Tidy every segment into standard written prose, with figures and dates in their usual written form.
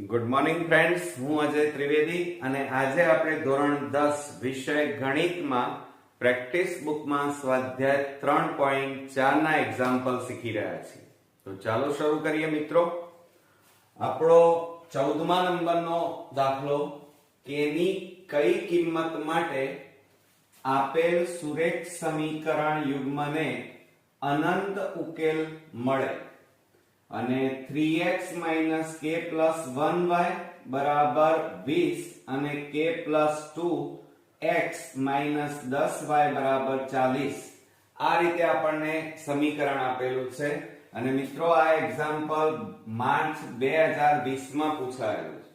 Good morning friends, હું અજય ત્રિવેદી અને આજે આપણે ધોરણ 10 વિષય ગણિતમાં પ્રેક્ટિસ બુકમાં સ્વાધ્યાય 3.4 ના એક્ઝામ્પલ શીખી રહ્યા છીએ. તો ચાલો શરૂ કરીએ મિત્રો. આપણો 14મા નંબરનો દાખલો, કે ની કઈ કિંમત માટે આપેલ સુરેખ સમીકરણ યુગ્મને અનંત ઉકેલ મળે અને 3x - k + 1y બરાબર 20 અને k + 2x - 10y બરાબર 40, આ રીતે આપણને સમીકરણ આપેલું છે. અને મિત્રો, આ એક્ઝામ્પલ માર્ચ 2020 માં પૂછાયેલું છે.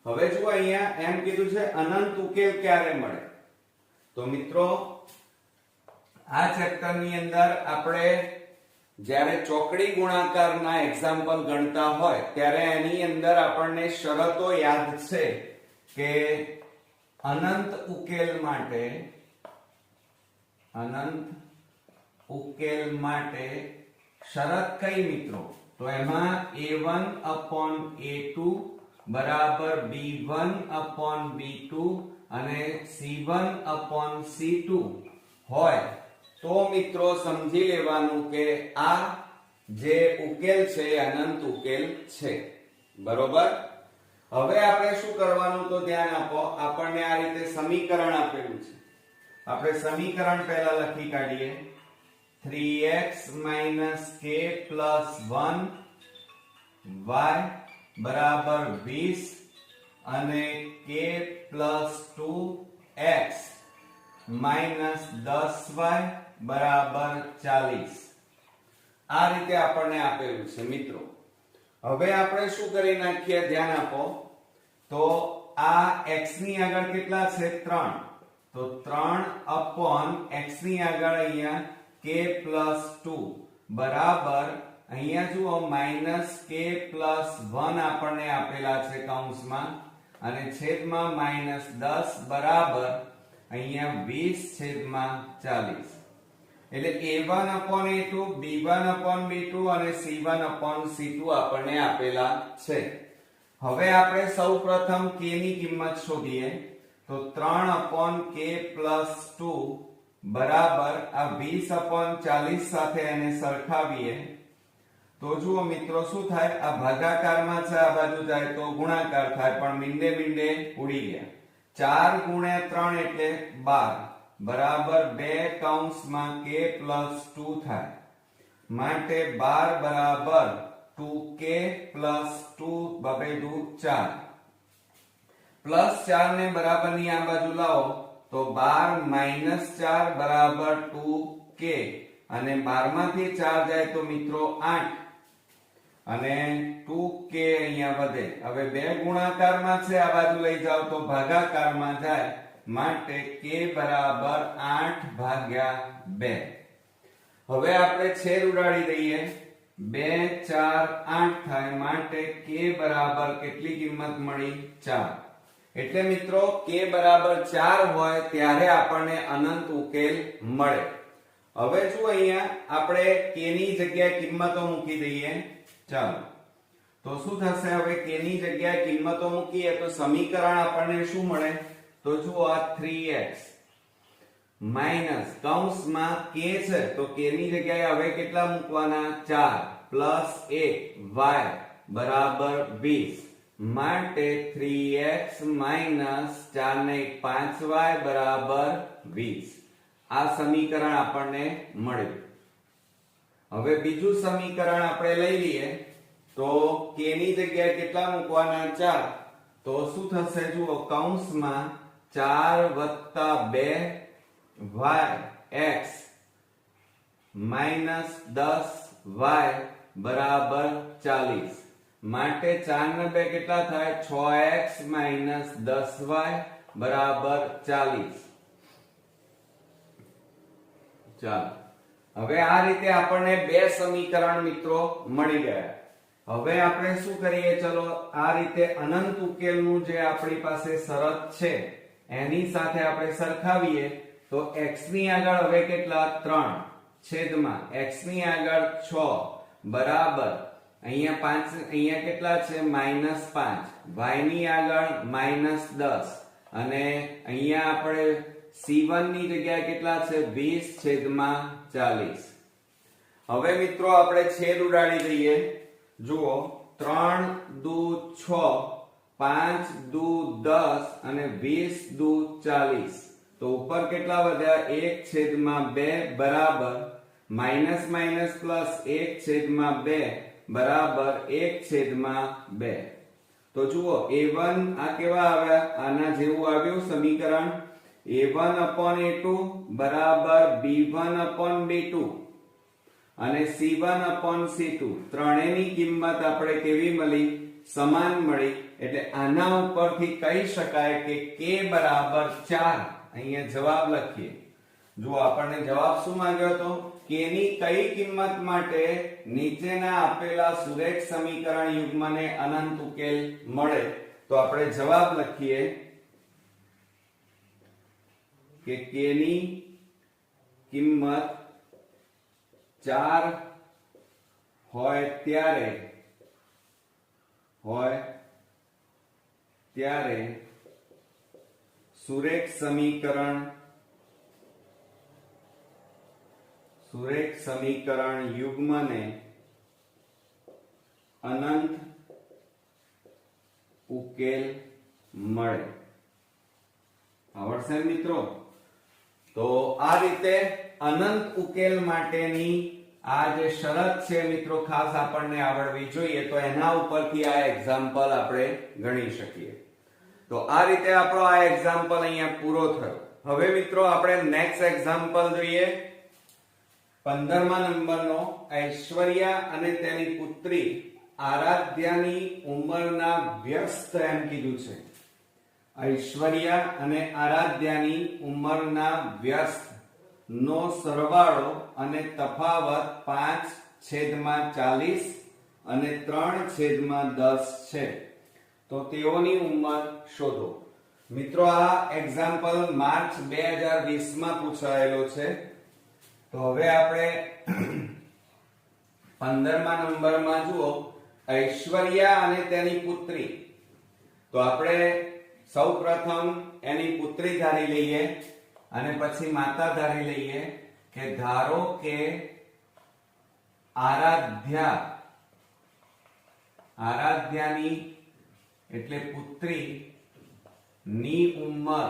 હવે જુઓ, અહીંયા એમ કીધું છે અનંત ઉકેલ ક્યારે મળે. તો મિત્રો, આ ચેપ્ટરની અંદર આપણે જ્યારે ચોકડી ગુણાકારના એક્ઝામ્પલ ગણતા હોય ત્યારે એની અંદર આપણને શરતો યાદ છે કે અનંત ઉકેલ માટે શરત કઈ મિત્રો? તો એમાં a1/a2 બરાબર b1/b2 અને c1/c2 હોય તો મિત્રો સમજી લેવાનું કે આ જે ઉકેલ છે એ અનંત ઉકેલ છે. બરોબર. હવે આપણે શું કરવાનું, તો ધ્યાન આપો. આપણને આ રીતે સમીકરણ આપેલું છે. આપણે સમીકરણ પહેલા લખી કાઢીએ. 3x - k + 1y બરાબર 20 અને k + 2x - 10y બરાબર 40, આ રીતે આપણને આપેલું છે મિત્રો. હવે આપણે શું કરી નાખીએ, ધ્યાન આપો. તો આ x ની આગળ કેટલા છે? 3. તો 3/x ની આગળ અહીંયા k + 2 બરાબર, અહીંયા જુઓ -k + 1 આપણને આપેલા છે કૌંસમાં અને છેદમાં -10 બરાબર અહીંયા 20/40. એટલે a1/a2, b1/b2 અને c1/c2 આપણને આપેલા છે. હવે આપણે સૌપ્રથમ k ની કિંમત શોધીએ. તો 3/k + 2 બરાબર આ 20/40 સાથે એને સરખાવીએ તો જુઓ મિત્રો શું થાય, આ ભાગાકારમાં છે, આ બાજુ જાય તો ગુણાકાર થાય, પણ મીંડે ઉડી ગયા. 4 × 3 એટલે 12 બરાબર 2 k + 2 થાય. માટે 12 બરાબર 2k + 2 = 4 +4 ને બરાબરની આ બાજુ લાવો તો 12 - 4 બરાબર 2k અને 12 માંથી 4 જાય તો મિત્રો 8 અને 2k અહીંયા વધે. હવે 2 ગુણાકારમાં છે, આ બાજુ લઈ જાવ તો ભાગાકારમાં જાય, માટે k બરાબર 8/2. હવે આપણે છેદ ઉડાડી દઈએ. 2 4 8 થાય, માટે k બરાબર કેટલી કિંમત મળી? 4. એટલે મિત્રો k બરાબર 4 હોય ત્યારે આપણને અનંત ઉકેલ મળે. હવે જો અહીંયા આપણે k ની જગ્યાએ કિંમતો મૂકી દઈએ. ચાલો, તો શું થશે? હવે k ની જગ્યાએ કિંમતો મૂકીએ તો સમીકરણ આપણને શું મળે? તો જુઓ, આ 3x માઈનસ કૌંસમાં k છે તો k ની જગ્યાએ હવે કેટલા મૂકવાના? 4 + 1y બરાબર 20, માટે 3x - 4 ને 5y બરાબર 20. આ સમીકરણ આપણને મળ્યું. હવે બીજું સમીકરણ આપણે લઈ લઈએ. તો k ની જગ્યાએ કેટલા મૂકવાના? 4. તો શું થશે? જુઓ, કૌંસમાં 4 + 2yx - 10y બરાબર 40, માટે 4 ને 2 કેટલા થાય? 6x - 10y બરાબર 40. ચાલો, હવે આ રીતે આપણને બે સમીકરણ મિત્રો મળી ગયા. હવે આપણે શું કરીએ? ચલો, આ રીતે અનંત ઉકેલનું જે આપણી પાસે શરત છે એની સાથે આપણે સરખાવીએ તો x ની આગળ હવે કેટલા? 3 છેદમાં x ની આગળ 6 બરાબર અહીંયા 5, અહીંયા કેટલા છે -5, y ની આગળ -10 અને અહીંયા આપણે c1 ની જગ્યાએ કેટલા છે 20/40. હવે મિત્રો આપણે છેદ ઉડાડી દઈએ. જુઓ 3 દુ 6, 5 દુ 10 અને 20 દુ 40. તો ઉપર કેટલા વધ્યા 1/2 બરાબર માઇનસ માઇનસ પ્લસ 1/2 બરાબર 1/2. તો જુઓ a1 આ કેવા આવ્યા આના જેવું આવ્યું સમીકરણ. a1/a2 બરાબર b1/b2 અને c1/c2 ત્રણેયની કિંમત આપણે કેવી મળી સમાન મળી. એટલે આના ઉપરથી કહી શકાય કે k બરાબર 4. અહીંયા જવાબ લખીએ. જો આપણને જવાબ શું માંગ્યો હતો k ની કઈ કિંમત માટે નીચેના આપેલા સુરેખ સમીકરણ યુગ્મને અનંત ઉકેલ મળે. તો આપણે જવાબ લખીએ કે k ની કિંમત 4 હોય ત્યારે સુરેખ સમીકરણ યુગ્મને અનંત ઉકેલ મળે. આવડશે મિત્રો? તો આ રીતે અનંત ઉકેલ માટેની આ જે શરત છે મિત્રો ખાસ આપણને આવડવી જોઈએ. તો એના ઉપરથી આ એક્ઝામ્પલ આપણે ગણી શકીએ. તો આ રીતે આપણો આ એક્ઝામ્પલ અહીંયા પૂરો થયો. હવે મિત્રો આપણે નેક્સ્ટ એક્ઝામ્પલ જોઈએ. 15મા નંબરનો ઐશ્વર્યા અને તેની પુત્રી આરાધ્યાની ઉંમરના વ્યસ્ત એમ કીધું છે. ઐશ્વર્યા અને આરાધ્યાની ઉંમરના વ્યસ્ત નો સરવાળો અને તફાવત 5/40 અને 3/10 છે. તો તેઓની ઉંમર શોધો. મિત્રો આ એક્ઝામ્પલ માર્ચ 2020 માં પૂછાયેલો છે. તો હવે આપણે 15મા નંબરમાં જુઓ ઐશ્વર્યા અને તેની પુત્રી. તો આપણે સૌપ્રથમ એની પુત્રી ધારી લઈએ અને પછી માતા ધારી લઈએ કે ધારો કે આરાધ્યાની એટલે પુત્રી ની ઉંમર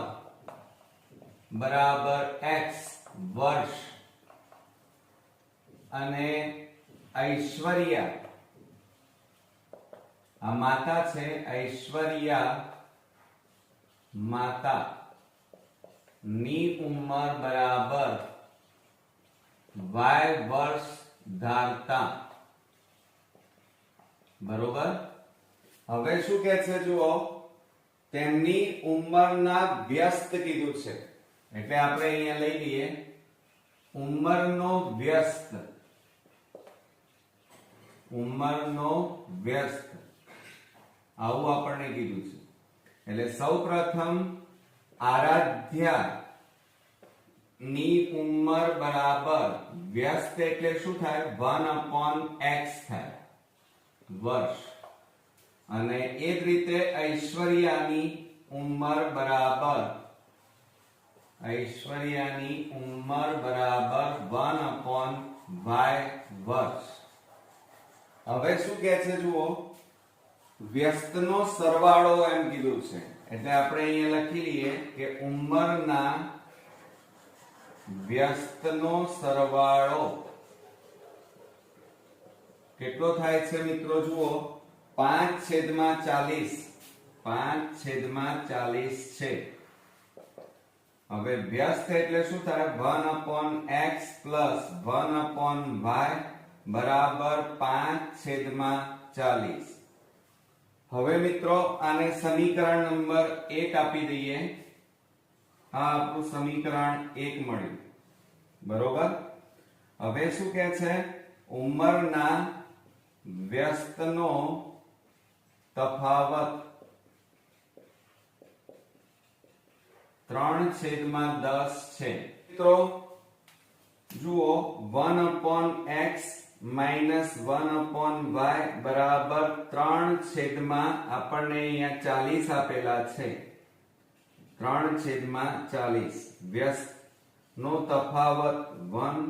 બરાબર x વર્ષ અને ઐશ્વર્યા આ માતા છે. ઐશ્વર્યા માતા ની ઉંમર બરાબર y વર્ષ ધારતા. બરોબર. હવે શું કહે છે જુઓ તેમની ઉંમરના વ્યસ્ત કીધું છે. એટલે આપણે અહીંયા લઈ લઈએ ઉંમરનો વ્યસ્ત. આવું આપણને કીધું છે. એટલે સૌપ્રથમ આરાધ્યા ની ઉંમર બરાબર વ્યસ્ત એટલે શું થાય 1/x થાય વર્ષ. અને એ જ રીતે ઐશ્વર્યાની ઉંમર બરાબર 1/y વર્ષ. હવે શું કહે છે જુઓ વ્યસ્તનો સરવાળો એમ કીધું છે. એટલે આપણે અહીંયા લખી લઈએ કે ઉંમરના વ્યસ્તનો સરવાળો કેટલો થાય છે મિત્રો જુઓ 5/40. 5/40 છે. હવે વ્યસ્ત એટલે શું થાય 1/x પ્લસ 1/y બરાબર 5/40. હવે મિત્રો આને સમીકરણ નંબર 1 આપી દઈએ. આ આપણું સમીકરણ 1 મળ્યું. બરોબર. હવે શું કહે છે ઉંમરના વ્યસ્તનો તફાવત 3/10 છે. મિત્રો જુઓ 1/x માઇનસ 1/y બરાબર 3 છેદમાં આપણને અહીંયા 40 આપેલા છે, 3/40 વ્યસ્ત નો તફાવત 1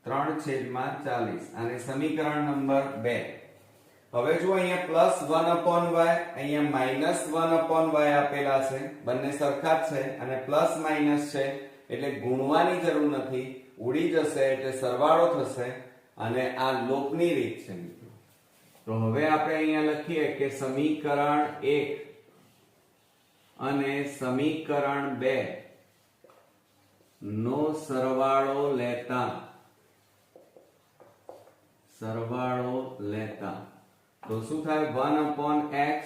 3/40 અને સમીકરણ નંબર 2. હવે જો અહીંયા પ્લસ 1/y અહીંયા માઇનસ 1/y આપેલા છે, બંને સરખા જ છે અને પ્લસ માઇનસ છે એટલે ગુણવાની જરૂર નથી, ઉડી જશે એટલે સરવાળો થશે અને આ લોકની રીત છે મિત્રો. તો હવે આપણે અહીંયા લખીએ કે સમીકરણ 1 અને સમીકરણ 2 નો સરવાળો લેતા તો શું થાય? 1/x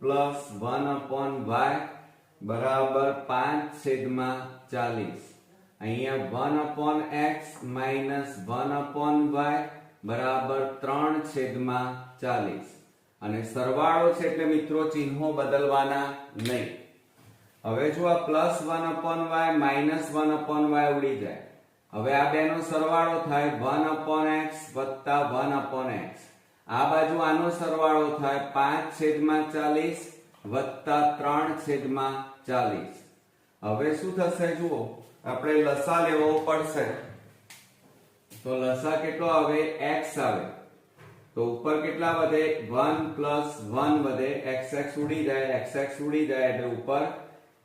પ્લસ 1/y બરાબર 5/40. અહીંયા 1/x માઇનસ 1/y બરાબર 3/40 અને સરવાળો છે એટલે મિત્રો ચિહ્નો બદલવાના નહીં. હવે જો આ પ્લસ 1/y માઇનસ 1/y ઉડી જાય, હવે આ બેનો સરવાળો થાય 1/x વત્તા 1/x. આ બાજુ આનો સરવાળો થાય 5/40 વત્તા 3/40. હવે શું થશે જુઓ, આપણે લસા લેવો પડશે. તો લસા કેટલો આવે? x આવે. તો ઉપર કેટલા વધે? 1 પ્લસ 1 વધે, xx ઉડી જાય, xx ઉડી જાય એટલે ઉપર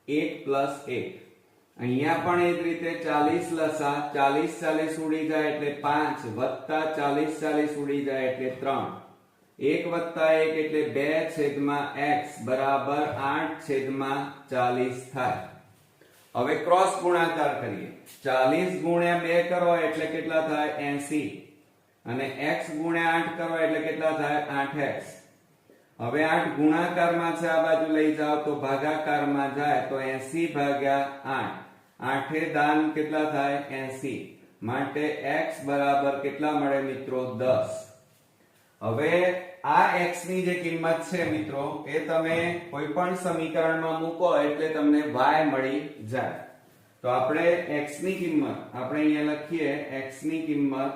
1 પ્લસ 1. અહીંયા પણ એ જ રીતે 40 લસા, 40 ઉડી જાય એટલે 5 વત્તા 40 ઉડી જાય એટલે 3. 1 વત્તા 1 એટલે 2/x બરાબર 8/40 થાય. હવે ક્રોસ ગુણાકાર કરીએ. 40 ગુણ્યા 2 કરો એટલે કેટલા થાય? 80 અને x ગુણ્યા 8 કરો એટલે કેટલા થાય? 8x. હવે 8 ગુણાકારમાં છે, આ બાજુ લઈ જાઓ તો ભાગાકારમાં જાય તો 80/8. 8 એ દાન કેટલા થાય? 80. માટે x બરાબર કેટલા મળે મિત્રો? 10. હવે આ x ની જે કિંમત છે મિત્રો એ તમે કોઈ પણ સમીકરણમાં મૂકો એટલે તમને y મળી જાય. તો આપણે x ની કિંમત આપણે અહીંયા લખીએ, x ની કિંમત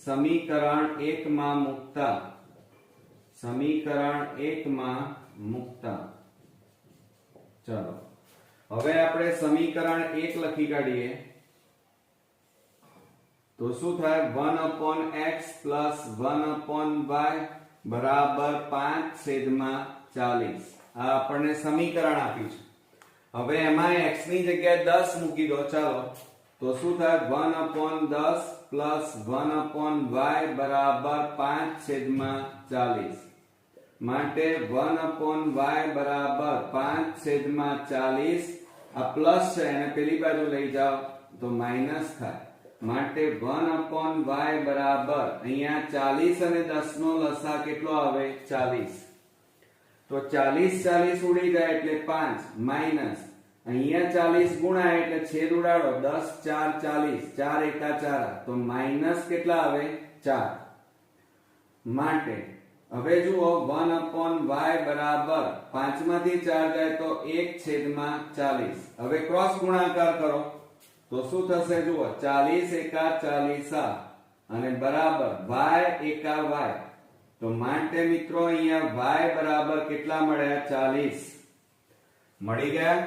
સમીકરણ 1 માં મૂકતા ચલો હવે આપણે સમીકરણ 1 લખી કાઢીએ તો શું થાય? 1/x પ્લસ 1/y બરાબર 5/40. આ આપણને સમીકરણ આપ્યું છે. હવે એમાં x ની જગ્યાએ 10 મૂકી દો. ચાલો તો શું થાય? 1/10 પ્લસ 1/y બરાબર 5/40. માટે 1/y બરાબર 5/40. આ પ્લસ છે અને પેલી બાજુ લઈ જાઓ તો માઈનસ થાય. માટે 1/y બરાબર અહીંયા 40 અને 10 નો લસા કેટલો આવે? 40. તો 40 ઉડી જાય એટલે 5 માઈનસ અહીંયા 40 ગુણાય એટલે છેદ ઉડાડો 10 4 40 4 એકા 4 તો માઈનસ કેટલા આવે? 4. માટે હવે જુઓ 1/y બરાબર 5 માંથી 4 જાય તો 1/40. હવે ક્રોસ ગુણાકાર કરો તો શું થશે? જુઓ 40 એકા 40 અને બરાબર y એકા y. તો માટે મિત્રો અહીંયા y બરાબર કેટલા મળ્યા? 40 મળી ગયા.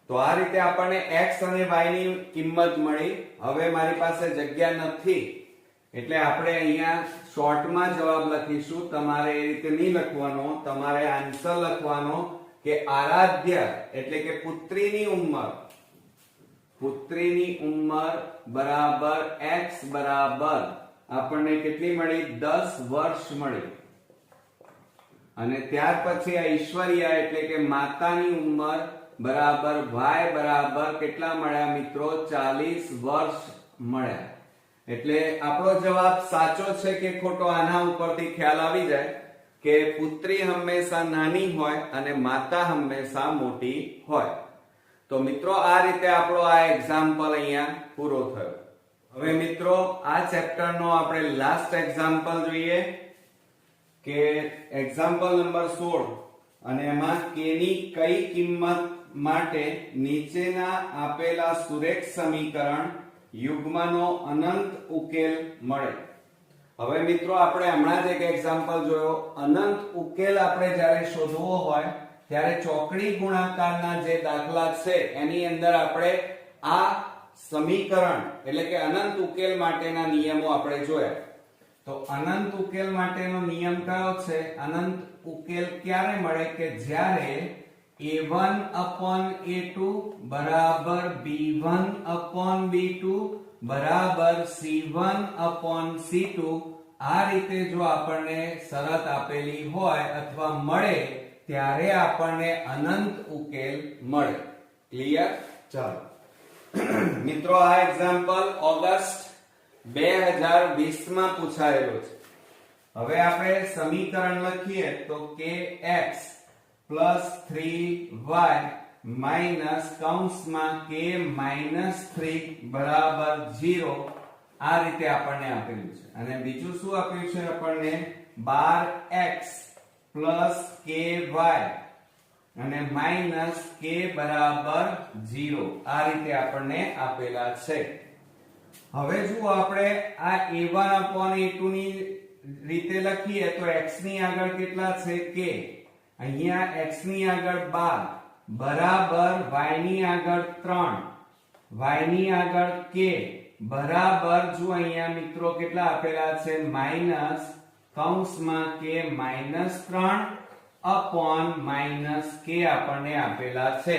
તો આ રીતે આપણને x અને y ની કિંમત મળી. હવે મારી પાસે જગ્યા નથી એટલે આપણે અહીંયા શોર્ટમાં જવાબ લખીશું. તમારે એ રીતે નહીં લખવાનો, તમારે આન્સર લખવાનો કે આરાધ્ય એટલે કે પુત્રીની ઉંમર બરાબર x બરાબર આપણને કેટલી મળી? 10 વર્ષ મળી. અને ત્યાર પછી આ ઈશ્વરિયા એટલે કે માતાની ઉંમર બરાબર y બરાબર કેટલા મળ્યા મિત્રો? 40 વર્ષ મળ્યા. એટલે આપણો જવાબ સાચો છે કે ખોટો આના ઉપરથી ખ્યાલ આવી જાય કે પુત્રી હંમેશા નાની હોય અને માતા હંમેશા મોટી હોય. તો મિત્રો આ રીતે આપણો આ એક્ઝામ્પલ અહીંયા પૂરો થયો. હવે મિત્રો આ ચેપ્ટરનો આપણે લાસ્ટ એક્ઝામ્પલ જોઈએ કે એક્ઝામ્પલ નંબર 16 અને એમાં k ની કઈ કિંમત માટે નીચેના આપેલા સુરેખ સમીકરણ યુગ્મનો અનંત ઉકેલ મળે. હવે મિત્રો આપણે હમણાં જ એક એક્ઝામ્પલ જોયો. અનંત ઉકેલ આપણે જ્યારે શોધવો હોય ત્યારે ચોકડી ગુણાકારના જે દાખલા છે એની અંદર આપણે આ સમીકરણ એટલે કે અનંત ઉકેલ માટેના નિયમો આપણે જોયા. તો અનંત ઉકેલ માટેનો નિયમ કયો છે? અનંત ઉકેલ ક્યારે મળે કે જ્યારે a1/a2 બરાબર b1/b2 બરાબર c1/c2 આ રીતે જો આપણને શરત આપેલી હોય અથવા મળે ત્યારે આપણને અનંત ઉકેલ મળે. ક્લિયર? ચાલો મિત્રો, આ એક્ઝામ્પલ ઓગસ્ટ 2020 માં પૂછાયેલો છે. હવે આપણે સમીકરણ લખીએ તો kx + 3y માઈનસ કૌંસમાં k - 3 બરાબર 0 આ રીતે આપણને આપેલું છે. અને બીજું શું આપ્યું છે આપણને? 12x + ky અને માઈનસ k બરાબર 0 આ રીતે આપણને આપેલા છે. હવે જો આપણે આ a1/a2 ની રીતે લખીએ તો x ની આગળ કેટલા છે? k. અહીંયા x ની આગળ 12 બરાબર y ની આગળ 3 y ની આગળ k બરાબર જો અહીંયા મિત્રો કેટલા આપેલા છે? માઈનસ કૌંસમાં k -3 અપોન -k આપણને આપેલા છે.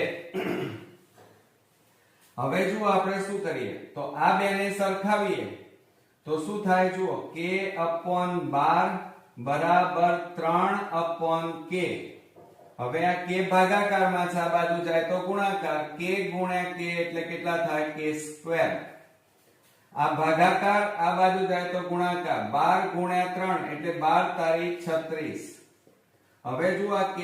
હવે જો આપણે શું કરીએ તો આ બેને સરખાવીએ તો શું થાય? જુઓ, k/12 બરાબર 3/k. હવે આ k ભાગાકારમાં છે, આ બાજુ જાય તો ગુણાકાર. k ગુણ્યા k એટલે કેટલા થાય? k². આ ભાગાકાર, આ બાજુ જાય તો ગુણાકાર. 12 ગુણ્યા 3 એટલે 12 તારી 36. હવે જો આ k²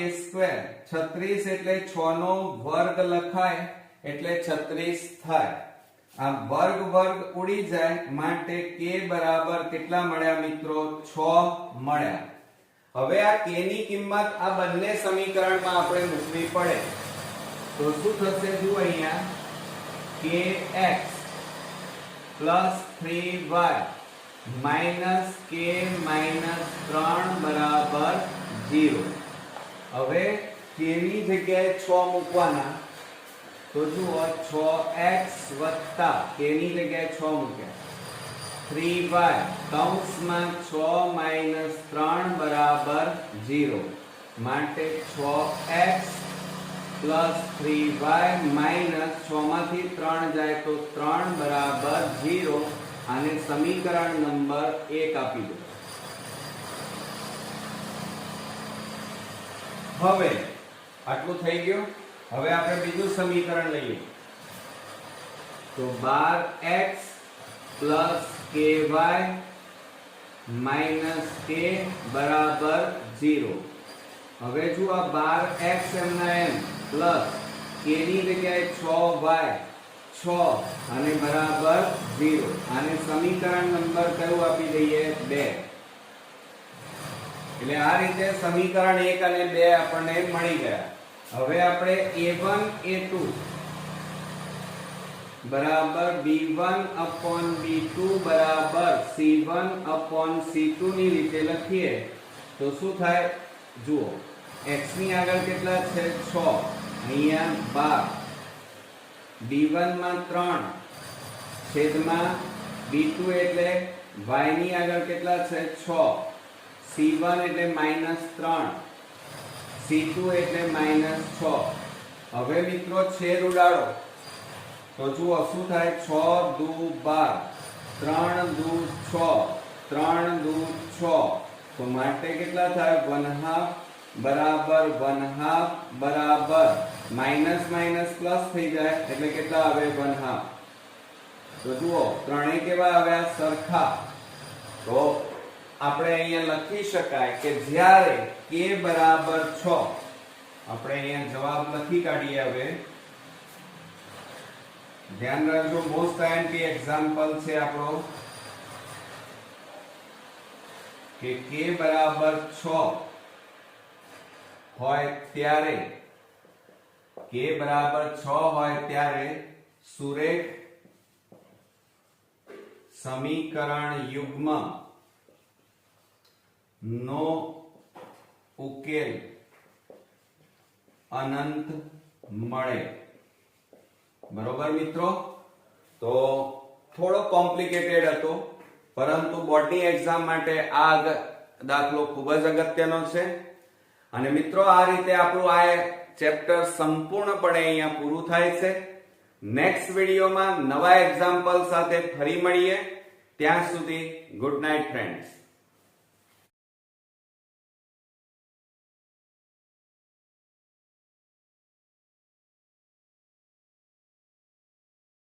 36 એટલે 6 નો વર્ગ લખાય એટલે 36 થાય. આ વર્ગ વર્ગ ઉડી જાય માટે k બરાબર કેટલા મળ્યા મિત્રો? 6 મળ્યા. હવે આ k ની કિંમત આ બંને સમીકરણમાં આપણે મૂકવી પડે તો શું થશે? જુઓ અહીંયા kx + 3y માઈનસ k -3 બરાબર 0. હવે k ની જગ્યાએ 6 મૂકવાના તો જુઓ 6x વત્તા k ની જગ્યાએ 6 મૂક્યા 3y કૌંસમાં 6 - 3 બરાબર 0 માટે 6x + 3y માઈનસ 6 માંથી 3 જાય તો 3 બરાબર 0 આને સમીકરણ નંબર 1 આપી દો. હવે આટલું થઈ ગયું. હવે આપણે બીજું સમીકરણ લઈએ તો 12x + ky - k બરાબર 0. હવે જો આ 12x એમના એમ પ્લસ k ની જગ્યાએ 6y 6 અને બરાબર 0 આને સમીકરણ નંબર કયું આપી દઈએ? 2. એટલે આ રીતે સમીકરણ 1 અને 2 આપણને મળી ગયા. હવે આપણે a1/a2 બરાબર b1/b2 બરાબર c1/c2 ની રીતે લખીએ તો શું થાય? જુઓ, x ની આગળ કેટલા છે? 6. અહીંયા 12 b1 માં 3 છેદમાં b2 એટલે y ની આગળ કેટલા છે? 6. c1 એટલે -3 c2 એટલે -6. હવે મિત્રો છેદ ઉડાડો તો જુઓ શું થાય? 6 દુ 12 3 દુ 6 3 દુ 6 તો માટે કેટલા થાય? 1/2 બરાબર 1/2 બરાબર માઈનસ માઈનસ પ્લસ થઈ જાય એટલે કેટલા આવે? 1/2. તો જુઓ ત્રણે કેવા આવ્યા? સરખા. તો આપણે અહીંયા લખી શકાય કે જ્યારે k બરાબર 6 આપણે અહીંયા જવાબ લખી કાઢીએ. હવે ધ્યાન રાખજો, મોસ્ટ આઈએમપી એક્ઝામ્પલ છે આપણો કે k બરાબર 6 હોય ત્યારે k બરાબર 6 હોય ત્યારે સુરેખ સમીકરણ યુગ્મ નો ઉકેલ અનંત મળે. બરોબર મિત્રો, તો થોડો કોમ્પ્લિકેટેડ હતો, પરંતુ બોર્ડની એક્ઝામ માટે આ દાખલો ખૂબ જ અગત્યનો છે. અને મિત્રો, આ રીતે આપણું આ ચેપ્ટર સંપૂર્ણપણે અહીંયા પૂરું થાય છે. નેક્સ્ટ વિડીયોમાં નવા એક્ઝામ્પલ સાથે ફરી મળીએ. ત્યાં સુધી ગુડ નાઇટ ફ્રેન્ડ્સ.